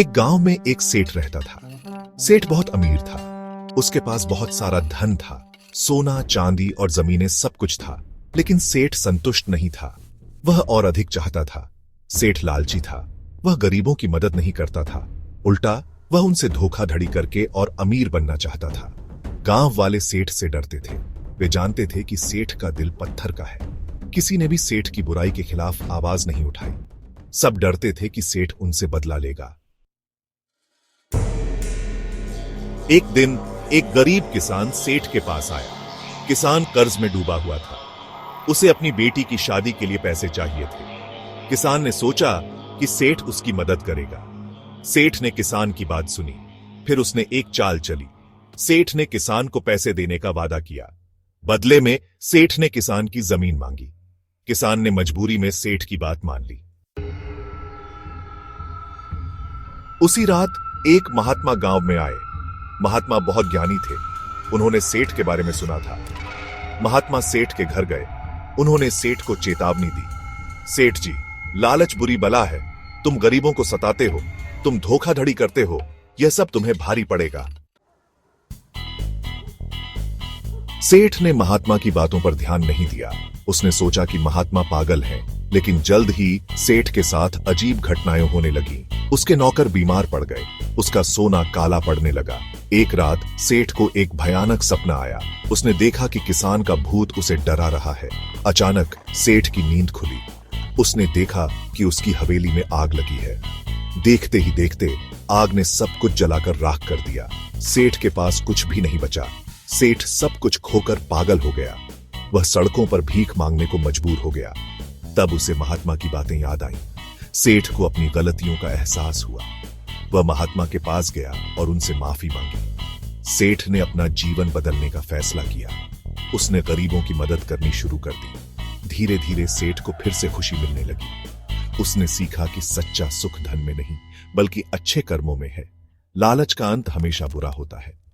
एक गांव में एक सेठ रहता था। सेठ बहुत अमीर था। उसके पास बहुत सारा धन था, सोना चांदी और जमीनें, सब कुछ था। लेकिन सेठ संतुष्ट नहीं था। वह और अधिक चाहता था। सेठ लालची था। वह गरीबों की मदद नहीं करता था। उल्टा वह उनसे धोखाधड़ी करके और अमीर बनना चाहता था। गांव वाले सेठ से डरते थे। वे जानते थे कि सेठ का दिल पत्थर का है। किसी ने भी सेठ की बुराई के खिलाफ आवाज नहीं उठाई। सब डरते थे कि सेठ उनसे बदला लेगा। एक दिन एक गरीब किसान सेठ के पास आया। किसान कर्ज में डूबा हुआ था। उसे अपनी बेटी की शादी के लिए पैसे चाहिए थे। किसान ने सोचा कि सेठ उसकी मदद करेगा। सेठ ने किसान की बात सुनी। फिर उसने एक चाल चली। सेठ ने किसान को पैसे देने का वादा किया। बदले में सेठ ने किसान की जमीन मांगी। किसान ने मजबूरी में सेठ की बात मान ली। उसी रात एक महात्मा गांव में आए। महात्मा बहुत ज्ञानी थे। उन्होंने सेठ के बारे में सुना था। महात्मा सेठ के घर गए। उन्होंने सेठ को चेतावनी दी। सेठ जी, लालच बुरी बला है। तुम गरीबों को सताते हो, तुम धोखाधड़ी करते हो, यह सब तुम्हें भारी पड़ेगा। सेठ ने महात्मा की बातों पर ध्यान नहीं दिया। उसने सोचा कि महात्मा पागल हैं, लेकिन जल्द ही सेठ के साथ अजीब घटनाएं होने लगी। उसके नौकर बीमार पड़ गए। उसका सोना काला पड़ने लगा। एक रात सेठ को एक भयानक सपना आया। उसने देखा कि किसान का भूत उसे डरा रहा है। अचानक सेठ की नींद खुली। उसने देखा कि उसकी हवेली में आग लगी है। देखते ही देखते आग ने सब कुछ जलाकर राख कर दिया। सेठ के पास कुछ भी नहीं बचा। सेठ सब कुछ खोकर पागल हो गया। वह सड़कों पर भीख मांगने को मजबूर हो गया। तब उसे महात्मा की बातें याद आईं। सेठ को अपनी गलतियों का एहसास हुआ। वह महात्मा के पास गया और उनसे माफी मांगी। सेठ ने अपना जीवन बदलने का फैसला किया। उसने गरीबों की मदद करनी शुरू कर दी। धीरे धीरे सेठ को फिर से खुशी मिलने लगी। उसने सीखा कि सच्चा सुख धन में नहीं, बल्कि अच्छे कर्मों में है। लालच का अंत हमेशा बुरा होता है।